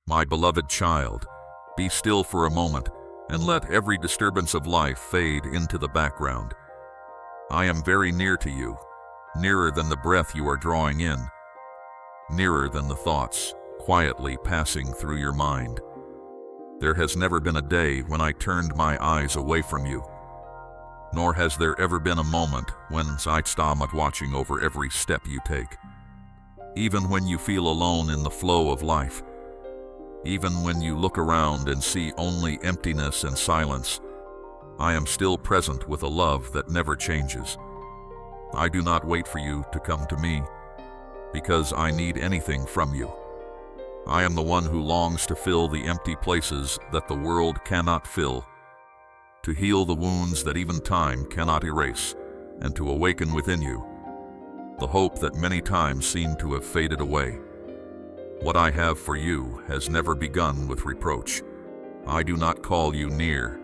My beloved child, be still for a moment and let every disturbance of life fade into the background. I am very near to you, nearer than the breath you are drawing in, nearer than the thoughts quietly passing through your mind. There has never been a day when I turned my eyes away from you, nor has there ever been a moment when I stopped watching over every step you take. Even when you feel alone in the flow of life, even when you look around and see only emptiness and silence, I am still present with a love that never changes. I do not wait for you to come to me, because I need anything from you. I am the one who longs to fill the empty places that the world cannot fill, to heal the wounds that even time cannot erase, and to awaken within you the hope that many times seemed to have faded away. What I have for you has never begun with reproach. I do not call you near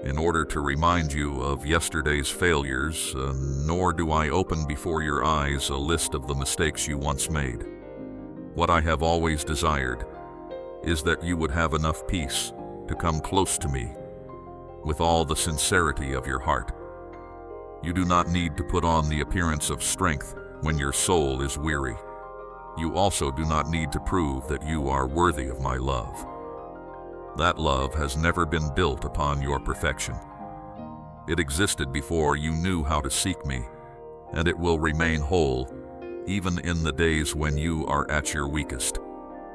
in order to remind you of yesterday's failures, nor do I open before your eyes a list of the mistakes you once made. What I have always desired is that you would have enough peace to come close to me with all the sincerity of your heart. You do not need to put on the appearance of strength when your soul is weary. You also do not need to prove that you are worthy of my love. That love has never been built upon your perfection. It existed before you knew how to seek me, and it will remain whole even in the days when you are at your weakest.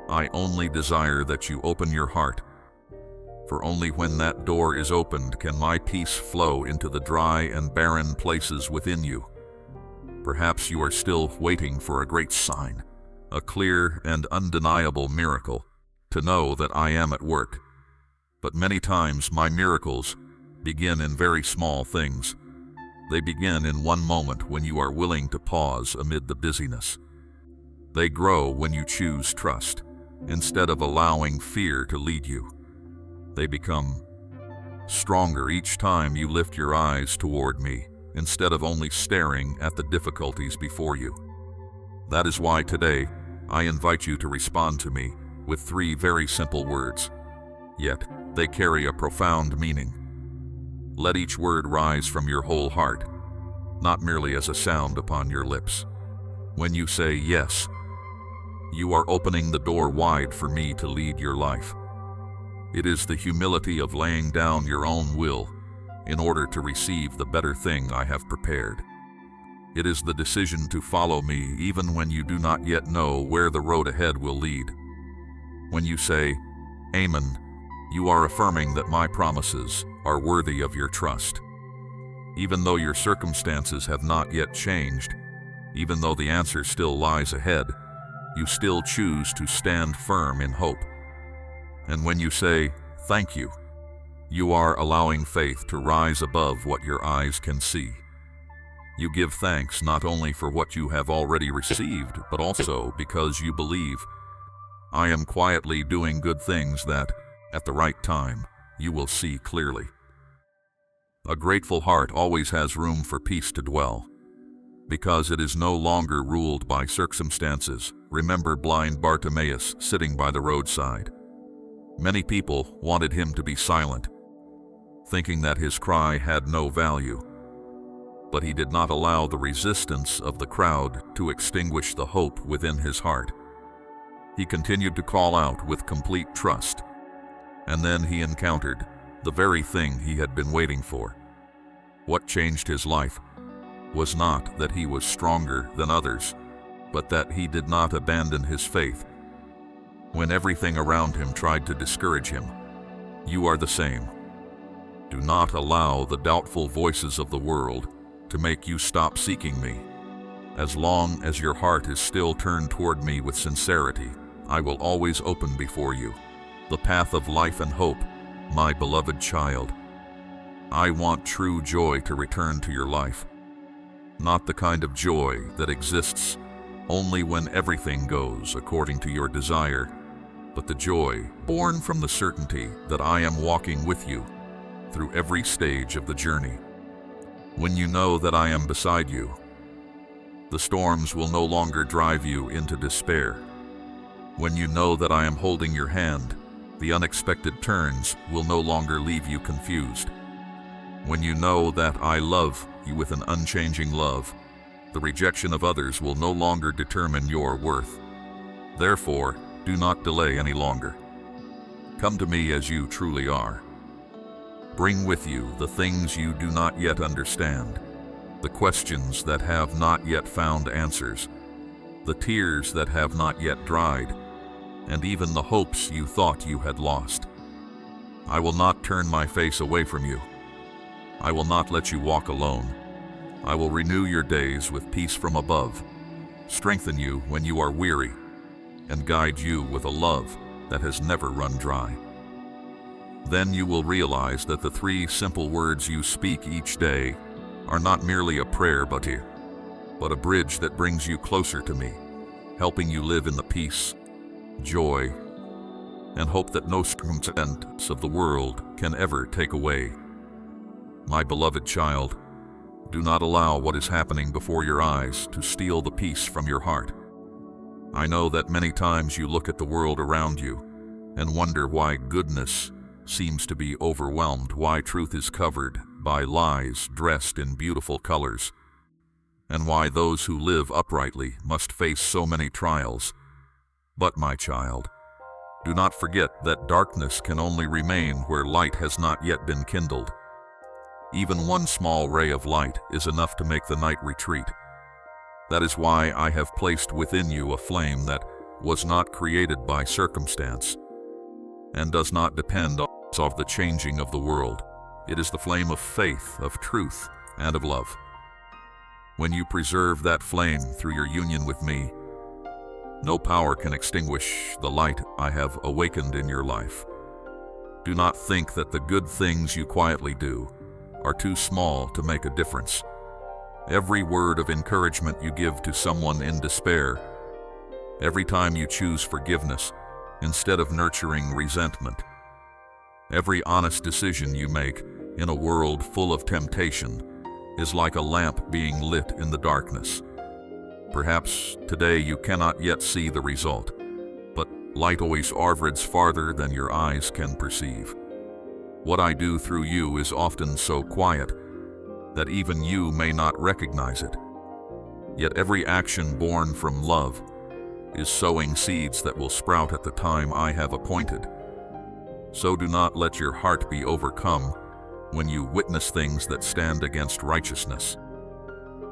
I only desire that you open your heart, for only when that door is opened can my peace flow into the dry and barren places within you. Perhaps you are still waiting for a great sign, a clear and undeniable miracle, to know that I am at work. But many times my miracles begin in very small things. They begin in one moment when you are willing to pause amid the busyness. They grow when you choose trust, instead of allowing fear to lead you. They become stronger each time you lift your eyes toward me, instead of only staring at the difficulties before you. That is why today I invite you to respond to me with 3 very simple words, yet they carry a profound meaning. Let each word rise from your whole heart, not merely as a sound upon your lips. When you say yes, you are opening the door wide for me to lead your life. It is the humility of laying down your own will in order to receive the better thing I have prepared. It is the decision to follow me even when you do not yet know where the road ahead will lead. When you say, Amen, you are affirming that my promises are worthy of your trust. Even though your circumstances have not yet changed, even though the answer still lies ahead, you still choose to stand firm in hope. And when you say, thank you, you are allowing faith to rise above what your eyes can see. You give thanks not only for what you have already received, but also because you believe, I am quietly doing good things that, at the right time, you will see clearly. A grateful heart always has room for peace to dwell, because it is no longer ruled by circumstances. Remember blind Bartimaeus sitting by the roadside. Many people wanted him to be silent, thinking that his cry had no value. But he did not allow the resistance of the crowd to extinguish the hope within his heart. He continued to call out with complete trust, and then he encountered the very thing he had been waiting for. What changed his life was not that he was stronger than others, but that he did not abandon his faith when everything around him tried to discourage him. You are the same. Do not allow the doubtful voices of the world to make you stop seeking me. As long as your heart is still turned toward me with sincerity, I will always open before you the path of life and hope, my beloved child. I want true joy to return to your life, not the kind of joy that exists only when everything goes according to your desire, but the joy born from the certainty that I am walking with you through every stage of the journey. When you know that I am beside you, the storms will no longer drive you into despair. When you know that I am holding your hand, the unexpected turns will no longer leave you confused. When you know that I love you with an unchanging love, the rejection of others will no longer determine your worth. Therefore, do not delay any longer. Come to me as you truly are. Bring with you the things you do not yet understand, the questions that have not yet found answers, the tears that have not yet dried, and even the hopes you thought you had lost. I will not turn my face away from you. I will not let you walk alone. I will renew your days with peace from above, strengthen you when you are weary, and guide you with a love that has never run dry. Then you will realize that the 3 simple words you speak each day are not merely a prayer but a bridge that brings you closer to me, helping you live in the peace, joy, and hope that no circumstance of the world can ever take away. My beloved child, do not allow what is happening before your eyes to steal the peace from your heart. I know that many times you look at the world around you and wonder why goodness seems to be overwhelmed, why truth is covered by lies dressed in beautiful colors, and why those who live uprightly must face so many trials. But my child, do not forget that darkness can only remain where light has not yet been kindled. Even one small ray of light is enough to make the night retreat. That is why I have placed within you a flame that was not created by circumstance and does not depend on the changing of the world. It is the flame of faith, of truth, and of love. When you preserve that flame through your union with me, no power can extinguish the light I have awakened in your life. Do not think that the good things you quietly do are too small to make a difference. Every word of encouragement you give to someone in despair, every time you choose forgiveness instead of nurturing resentment, every honest decision you make in a world full of temptation is like a lamp being lit in the darkness. Perhaps today you cannot yet see the result, but light always arvors farther than your eyes can perceive. What I do through you is often so quiet that even you may not recognize it. Yet every action born from love is sowing seeds that will sprout at the time I have appointed. So do not let your heart be overcome when you witness things that stand against righteousness.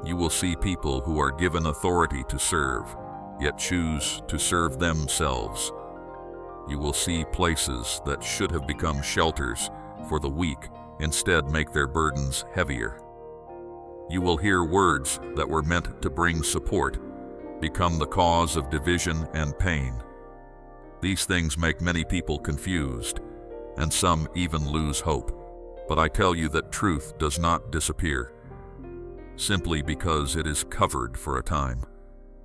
You will see people who are given authority to serve, yet choose to serve themselves. You will see places that should have become shelters for the weak instead make their burdens heavier. You will hear words that were meant to bring support become the cause of division and pain. These things make many people confused, and some even lose hope. But I tell you that truth does not disappear simply because it is covered for a time.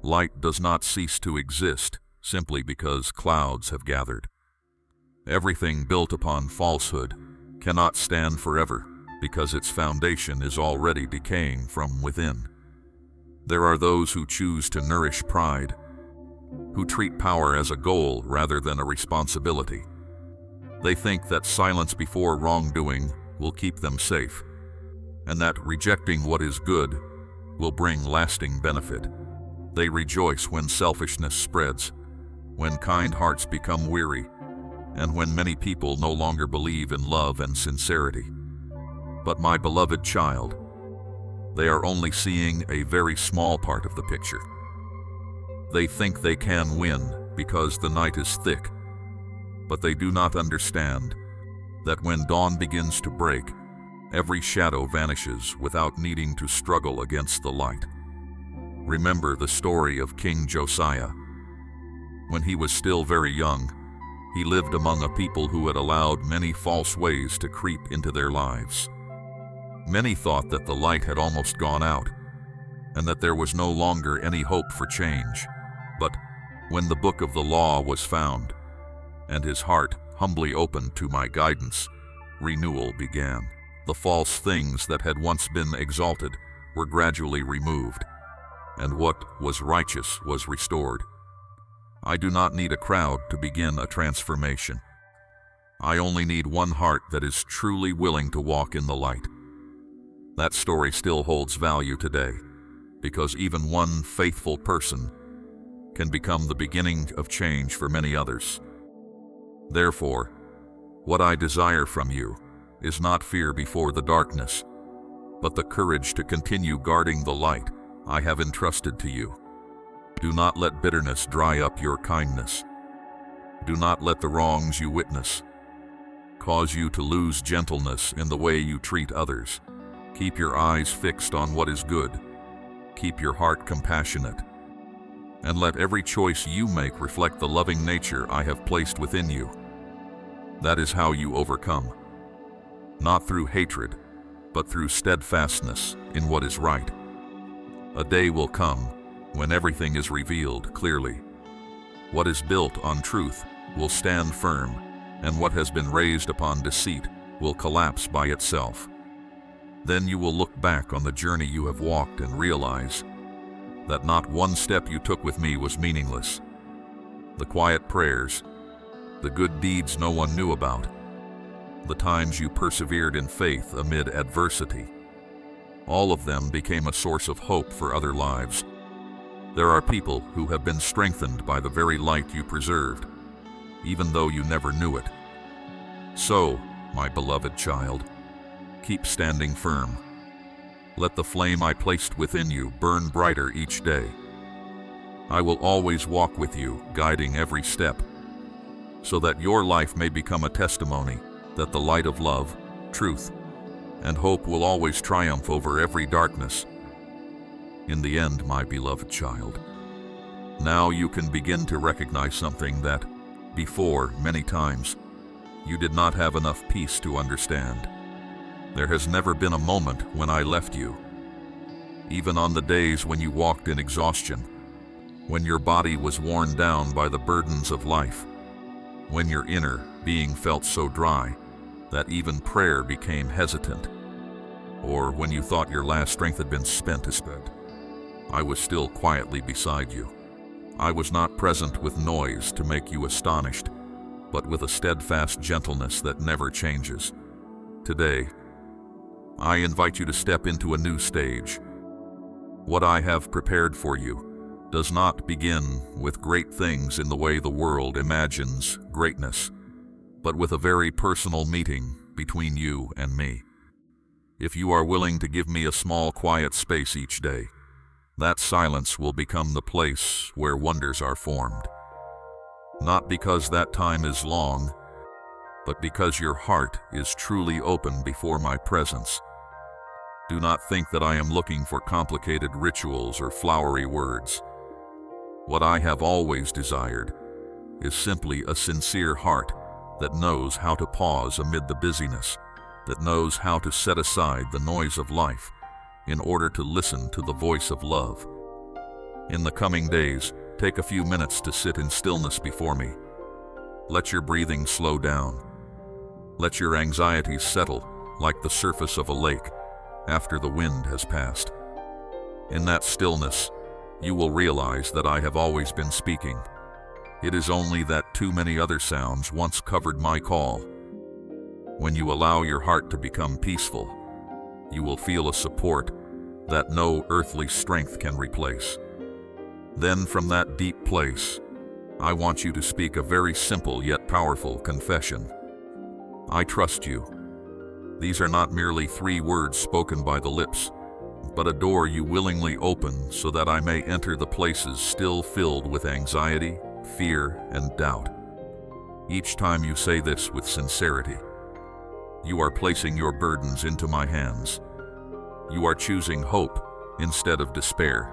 Light does not cease to exist simply because clouds have gathered. Everything built upon falsehood cannot stand forever because its foundation is already decaying from within. There are those who choose to nourish pride, who treat power as a goal rather than a responsibility. They think that silence before wrongdoing will keep them safe, and that rejecting what is good will bring lasting benefit. They rejoice when selfishness spreads, when kind hearts become weary, and when many people no longer believe in love and sincerity. But my beloved child, they are only seeing a very small part of the picture. They think they can win because the night is thick, but they do not understand that when dawn begins to break, every shadow vanishes without needing to struggle against the light. Remember the story of King Josiah. When he was still very young, he lived among a people who had allowed many false ways to creep into their lives. Many thought that the light had almost gone out, and that there was no longer any hope for change. But when the book of the law was found, and his heart humbly opened to my guidance, renewal began. The false things that had once been exalted were gradually removed, and what was righteous was restored. I do not need a crowd to begin a transformation. I only need one heart that is truly willing to walk in the light. That story still holds value today, because even one faithful person can become the beginning of change for many others. Therefore, what I desire from you is not fear before the darkness, but the courage to continue guarding the light I have entrusted to you. Do not let bitterness dry up your kindness. Do not let the wrongs you witness cause you to lose gentleness in the way you treat others. Keep your eyes fixed on what is good. Keep your heart compassionate. And let every choice you make reflect the loving nature I have placed within you. That is how you overcome. Not through hatred, but through steadfastness in what is right. A day will come when everything is revealed clearly. What is built on truth will stand firm, and what has been raised upon deceit will collapse by itself. Then you will look back on the journey you have walked and realize that not one step you took with me was meaningless. The quiet prayers, the good deeds no one knew about, the times you persevered in faith amid adversity, all of them became a source of hope for other lives. There are people who have been strengthened by the very light you preserved, even though you never knew it. So, my beloved child, keep standing firm. Let the flame I placed within you burn brighter each day. I will always walk with you, guiding every step, so that your life may become a testimony that the light of love, truth, and hope will always triumph over every darkness. In the end, my beloved child, now you can begin to recognize something that, before, many times, you did not have enough peace to understand. There has never been a moment when I left you. Even on the days when you walked in exhaustion, when your body was worn down by the burdens of life, when your inner being felt so dry that even prayer became hesitant, or when you thought your last strength had been spent, I was still quietly beside you. I was not present with noise to make you astonished, but with a steadfast gentleness that never changes. Today, I invite you to step into a new stage. What I have prepared for you does not begin with great things in the way the world imagines greatness, but with a very personal meeting between you and me. If you are willing to give me a small quiet space each day, that silence will become the place where wonders are formed. Not because that time is long, but because your heart is truly open before my presence. Do not think that I am looking for complicated rituals or flowery words. What I have always desired is simply a sincere heart that knows how to pause amid the busyness, that knows how to set aside the noise of life in order to listen to the voice of love. In the coming days, take a few minutes to sit in stillness before me. Let your breathing slow down. Let your anxieties settle like the surface of a lake after the wind has passed. In that stillness, you will realize that I have always been speaking. It is only that too many other sounds once covered my call. When you allow your heart to become peaceful, you will feel a support that no earthly strength can replace. Then from that deep place, I want you to speak a very simple yet powerful confession. I trust you. These are not merely 3 words spoken by the lips, but a door you willingly open so that I may enter the places still filled with anxiety, fear, and doubt. Each time you say this with sincerity, you are placing your burdens into my hands. You are choosing hope instead of despair,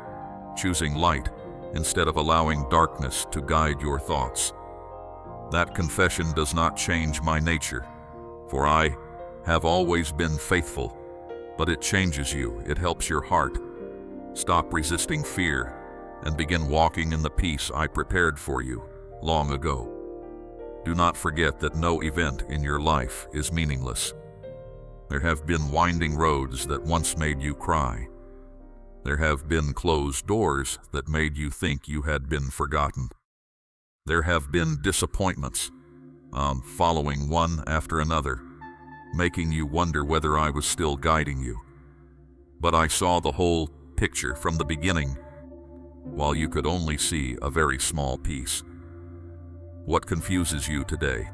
choosing light instead of allowing darkness to guide your thoughts. That confession does not change my nature, for I have always been faithful, but it changes you. It helps your heart. Stop resisting fear and begin walking in the peace I prepared for you long ago. Do not forget that no event in your life is meaningless. There have been winding roads that once made you cry. There have been closed doors that made you think you had been forgotten. There have been disappointments, following one after another, making you wonder whether I was still guiding you. But I saw the whole picture from the beginning, while you could only see a very small piece. What confuses you today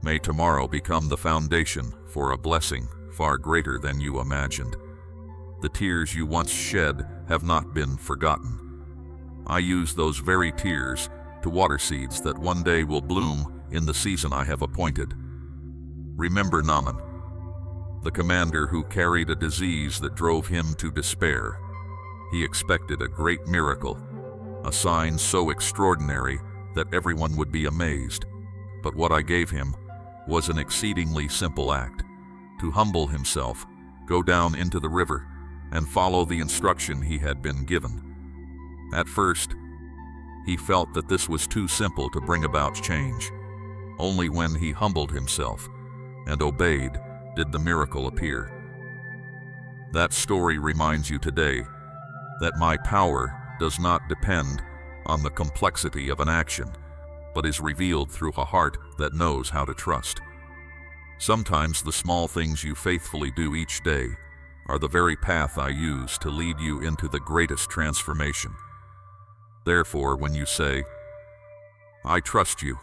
may tomorrow become the foundation for a blessing far greater than you imagined. The tears you once shed have not been forgotten. I use those very tears to water seeds that one day will bloom in the season I have appointed. Remember Naaman, the commander who carried a disease that drove him to despair. He expected a great miracle, a sign so extraordinary that everyone would be amazed. But what I gave him was an exceedingly simple act: to humble himself, go down into the river, and follow the instruction he had been given. At first, he felt that this was too simple to bring about change. Only when he humbled himself and obeyed did the miracle appear. That story reminds you today that my power does not depend on the complexity of an action, but is revealed through a heart that knows how to trust. Sometimes the small things you faithfully do each day are the very path I use to lead you into the greatest transformation. Therefore, when you say, "I trust you,"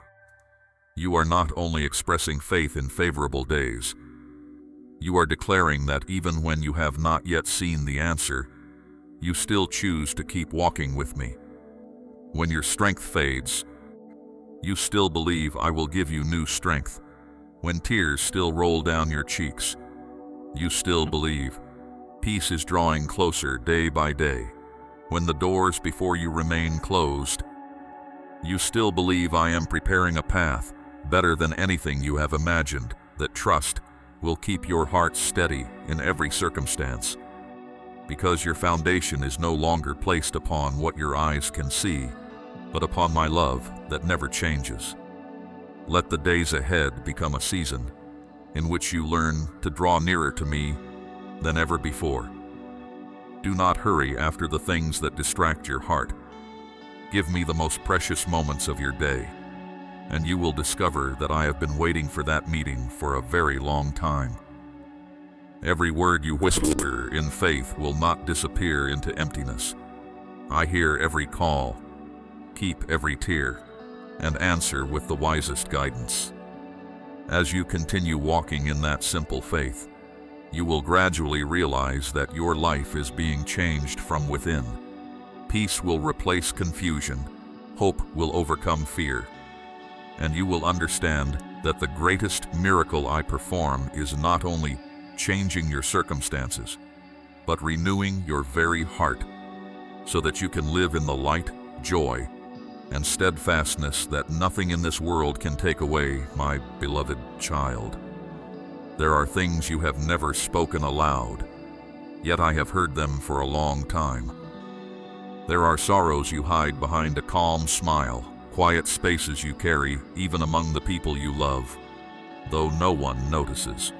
you are not only expressing faith in favorable days, you are declaring that even when you have not yet seen the answer, you still choose to keep walking with me. When your strength fades, you still believe I will give you new strength. When tears still roll down your cheeks, you still believe peace is drawing closer day by day. When the doors before you remain closed, you still believe I am preparing a path better than anything you have imagined, that trust will keep your heart steady in every circumstance, because your foundation is no longer placed upon what your eyes can see, but upon my love that never changes. Let the days ahead become a season in which you learn to draw nearer to me than ever before. Do not hurry after the things that distract your heart. Give me the most precious moments of your day, and you will discover that I have been waiting for that meeting for a very long time. Every word you whisper in faith will not disappear into emptiness. I hear every call, keep every tear, and answer with the wisest guidance. As you continue walking in that simple faith, you will gradually realize that your life is being changed from within. Peace will replace confusion, hope will overcome fear, and you will understand that the greatest miracle I perform is not only changing your circumstances, but renewing your very heart, so that you can live in the light, joy, and steadfastness that nothing in this world can take away, my beloved child. There are things you have never spoken aloud, yet I have heard them for a long time. There are sorrows you hide behind a calm smile, quiet spaces you carry even among the people you love, though no one notices.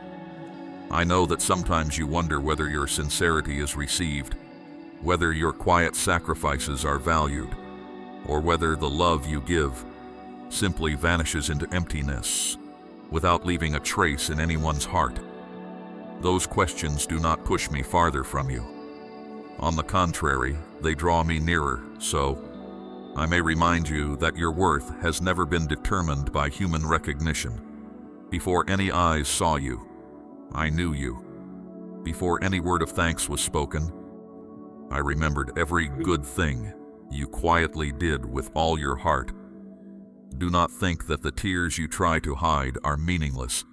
I know that sometimes you wonder whether your sincerity is received, whether your quiet sacrifices are valued, or whether the love you give simply vanishes into emptiness without leaving a trace in anyone's heart. Those questions do not push me farther from you. On the contrary, they draw me nearer, so I may remind you that your worth has never been determined by human recognition. Before any eyes saw you, I knew you. Before any word of thanks was spoken, I remembered every good thing you quietly did with all your heart. Do not think that the tears you try to hide are meaningless.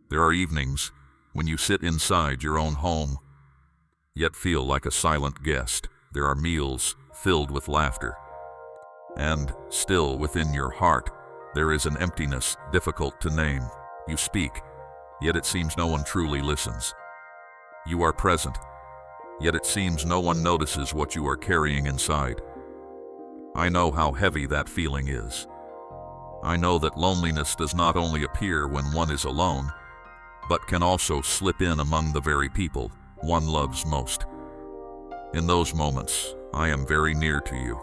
There are evenings when you sit inside your own home, yet feel like a silent guest. There are meals filled with laughter, and still within your heart there is an emptiness difficult to name. You speak, yet it seems no one truly listens. You are present, yet it seems no one notices what you are carrying inside. I know how heavy that feeling is. I know that loneliness does not only appear when one is alone, but can also slip in among the very people one loves most. In those moments, I am very near to you,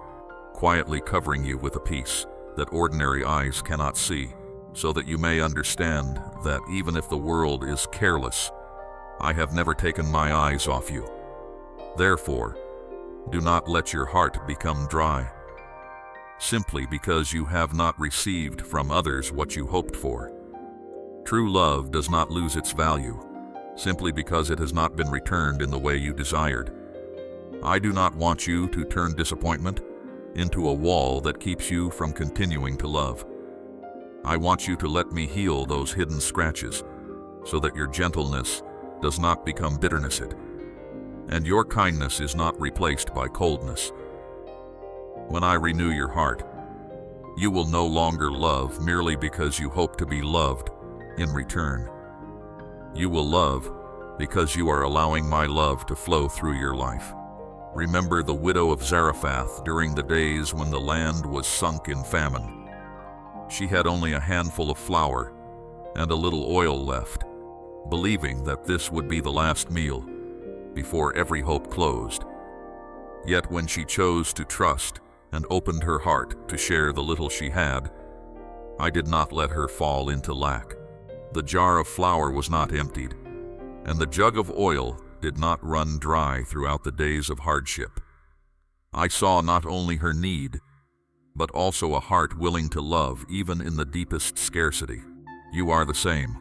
quietly covering you with a peace that ordinary eyes cannot see, so that you may understand that even if the world is careless, I have never taken my eyes off you. Therefore, do not let your heart become dry, simply because you have not received from others what you hoped for. True love does not lose its value, simply because it has not been returned in the way you desired. I do not want you to turn disappointment into a wall that keeps you from continuing to love. I want you to let me heal those hidden scratches, so that your gentleness does not become bitterness, and your kindness is not replaced by coldness. When I renew your heart, you will no longer love merely because you hope to be loved in return. You will love because you are allowing my love to flow through your life. Remember the widow of Zarephath during the days when the land was sunk in famine. She had only a handful of flour and a little oil left, believing that this would be the last meal before every hope closed. Yet when she chose to trust and opened her heart to share the little she had, I did not let her fall into lack. The jar of flour was not emptied, and the jug of oil did not run dry throughout the days of hardship. I saw not only her need, but also a heart willing to love even in the deepest scarcity. You are the same.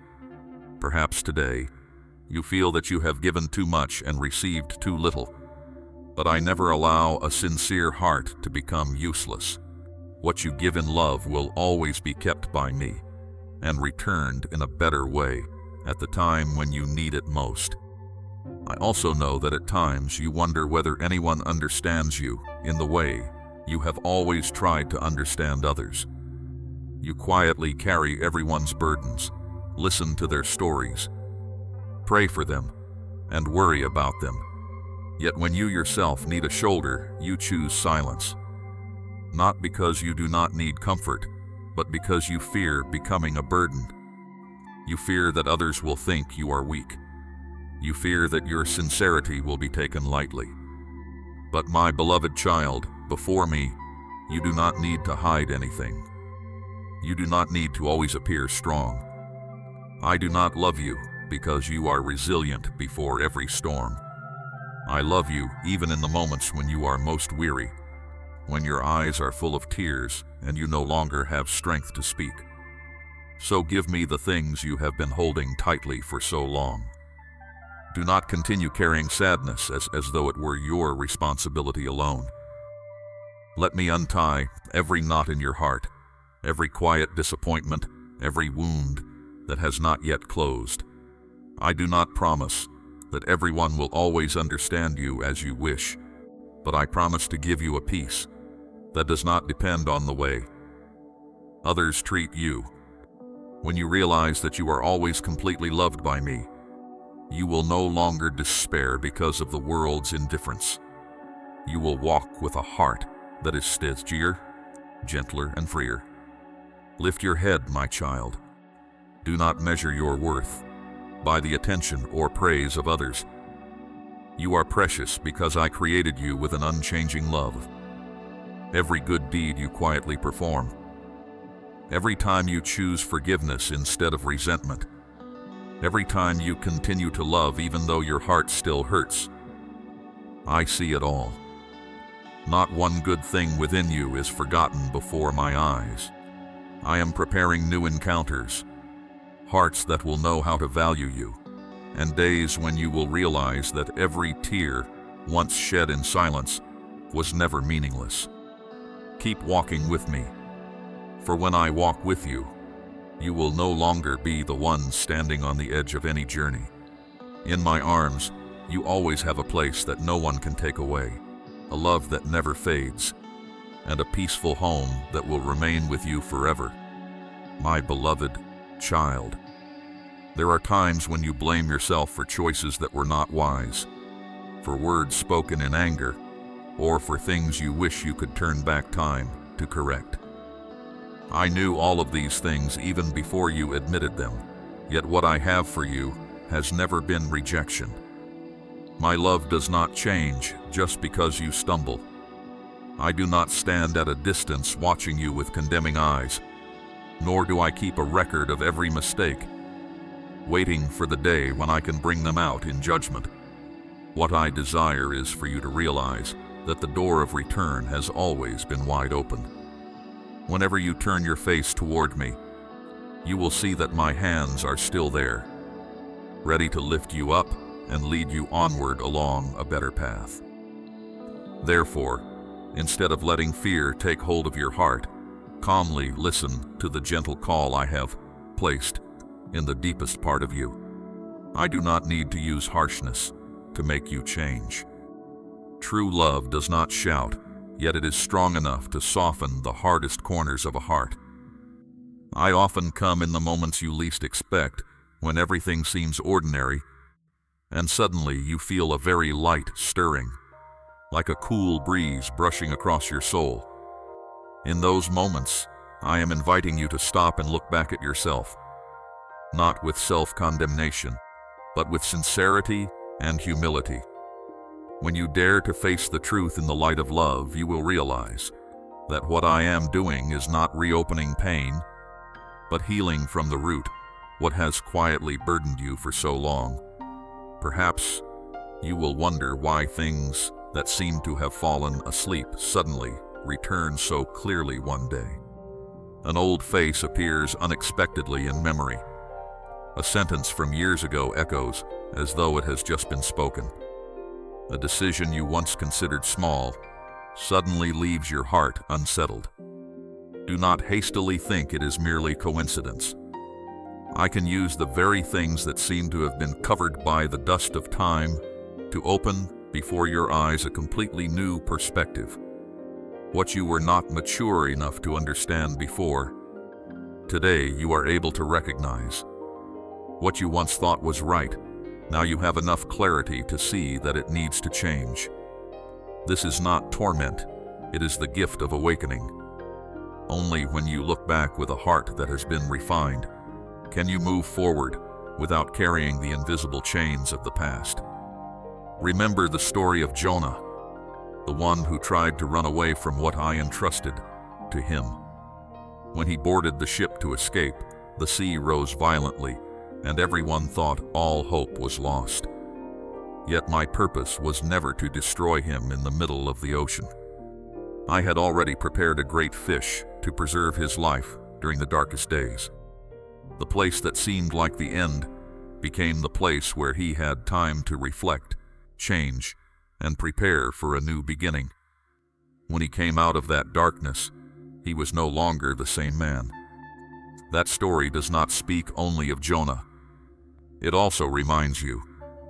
Perhaps today, you feel that you have given too much and received too little, but I never allow a sincere heart to become useless. What you give in love will always be kept by me and returned in a better way at the time when you need it most. I also know that at times you wonder whether anyone understands you in the way you have always tried to understand others. You quietly carry everyone's burdens, listen to their stories, pray for them, and worry about them. Yet when you yourself need a shoulder, you choose silence. Not because you do not need comfort, but because you fear becoming a burden. You fear that others will think you are weak. You fear that your sincerity will be taken lightly. But my beloved child, before me, you do not need to hide anything. You do not need to always appear strong. I do not love you because you are resilient before every storm. I love you even in the moments when you are most weary, when your eyes are full of tears and you no longer have strength to speak. So give me the things you have been holding tightly for so long. Do not continue carrying sadness as though it were your responsibility alone. Let me untie every knot in your heart, every quiet disappointment, every wound that has not yet closed. I do not promise that everyone will always understand you as you wish, but I promise to give you a peace that does not depend on the way others treat you. When you realize that you are always completely loved by me, you will no longer despair because of the world's indifference. You will walk with a heart that is steadier, gentler, and freer. Lift your head, my child. Do not measure your worth by the attention or praise of others. You are precious because I created you with an unchanging love. Every good deed you quietly perform, every time you choose forgiveness instead of resentment, every time you continue to love even though your heart still hurts, I see it all. Not one good thing within you is forgotten before my eyes. I am preparing new encounters, hearts that will know how to value you, and days when you will realize that every tear once shed in silence was never meaningless. Keep walking with me, for when I walk with you, you will no longer be the one standing on the edge of any journey. In my arms, you always have a place that no one can take away, a love that never fades, and a peaceful home that will remain with you forever. My beloved child, there are times when you blame yourself for choices that were not wise, for words spoken in anger, or for things you wish you could turn back time to correct. I knew all of these things even before you admitted them, yet what I have for you has never been rejection. My love does not change just because you stumble. I do not stand at a distance watching you with condemning eyes, nor do I keep a record of every mistake, waiting for the day when I can bring them out in judgment. What I desire is for you to realize that the door of return has always been wide open. Whenever you turn your face toward me, you will see that my hands are still there, ready to lift you up and lead you onward along a better path. Therefore, instead of letting fear take hold of your heart, calmly listen to the gentle call I have placed in the deepest part of you. I do not need to use harshness to make you change. True love does not shout, yet it is strong enough to soften the hardest corners of a heart. I often come in the moments you least expect, when everything seems ordinary, and suddenly you feel a very light stirring, like a cool breeze brushing across your soul. In those moments, I am inviting you to stop and look back at yourself, not with self-condemnation, but with sincerity and humility. When you dare to face the truth in the light of love, you will realize that what I am doing is not reopening pain, but healing from the root what has quietly burdened you for so long. Perhaps you will wonder why things that seem to have fallen asleep suddenly return so clearly one day. An old face appears unexpectedly in memory. A sentence from years ago echoes as though it has just been spoken. A decision you once considered small suddenly leaves your heart unsettled. Do not hastily think it is merely coincidence. I can use the very things that seem to have been covered by the dust of time to open before your eyes a completely new perspective. What you were not mature enough to understand before, today you are able to recognize. What you once thought was right, now you have enough clarity to see that it needs to change. This is not torment, it is the gift of awakening. Only when you look back with a heart that has been refined, can you move forward without carrying the invisible chains of the past. Remember the story of Jonah, the one who tried to run away from what I entrusted to him. When he boarded the ship to escape, the sea rose violently, and everyone thought all hope was lost. Yet my purpose was never to destroy him in the middle of the ocean. I had already prepared a great fish to preserve his life during the darkest days. The place that seemed like the end became the place where he had time to reflect, change, and prepare for a new beginning. When he came out of that darkness, he was no longer the same man. That story does not speak only of Jonah. It also reminds you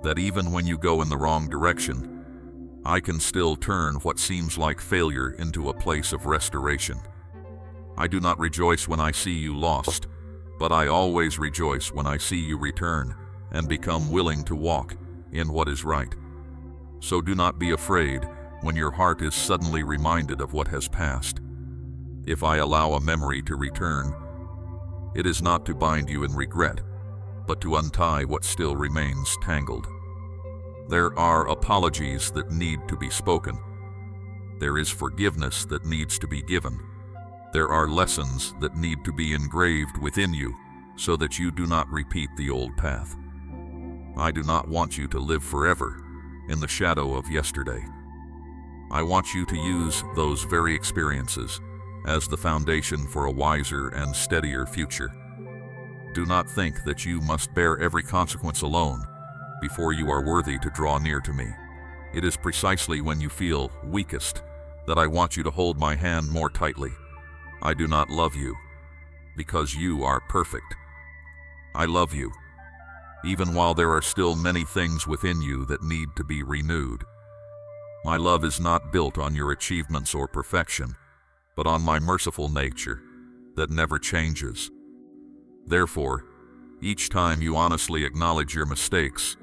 that even when you go in the wrong direction, I can still turn what seems like failure into a place of restoration. I do not rejoice when I see you lost, but I always rejoice when I see you return and become willing to walk in what is right. So do not be afraid when your heart is suddenly reminded of what has passed. If I allow a memory to return, it is not to bind you in regret, but to untie what still remains tangled. There are apologies that need to be spoken. There is forgiveness that needs to be given. There are lessons that need to be engraved within you so that you do not repeat the old path. I do not want you to live forever in the shadow of yesterday. I want you to use those very experiences as the foundation for a wiser and steadier future. Do not think that you must bear every consequence alone before you are worthy to draw near to me. It is precisely when you feel weakest that I want you to hold my hand more tightly. I do not love you because you are perfect. I love you even while there are still many things within you that need to be renewed. My love is not built on your achievements or perfection, but on my merciful nature that never changes. Therefore, each time you honestly acknowledge your mistakes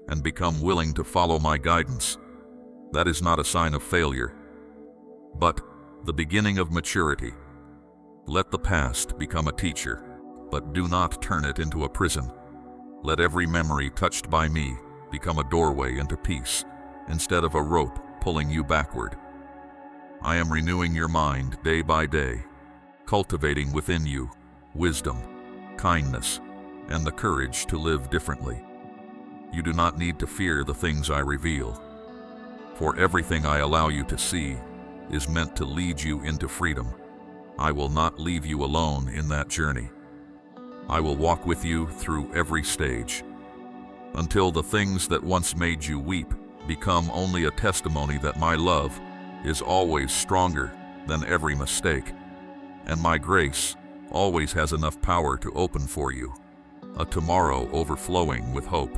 and become willing to follow my guidance, that is not a sign of failure, but the beginning of maturity. Let the past become a teacher, but do not turn it into a prison. Let every memory touched by me become a doorway into peace, instead of a rope pulling you backward. I am renewing your mind day by day, cultivating within you wisdom, kindness, and the courage to live differently. You do not need to fear the things I reveal, for everything I allow you to see is meant to lead you into freedom. I will not leave you alone in that journey. I will walk with you through every stage, until the things that once made you weep become only a testimony that my love is always stronger than every mistake, and my grace always has enough power to open for you a tomorrow overflowing with hope.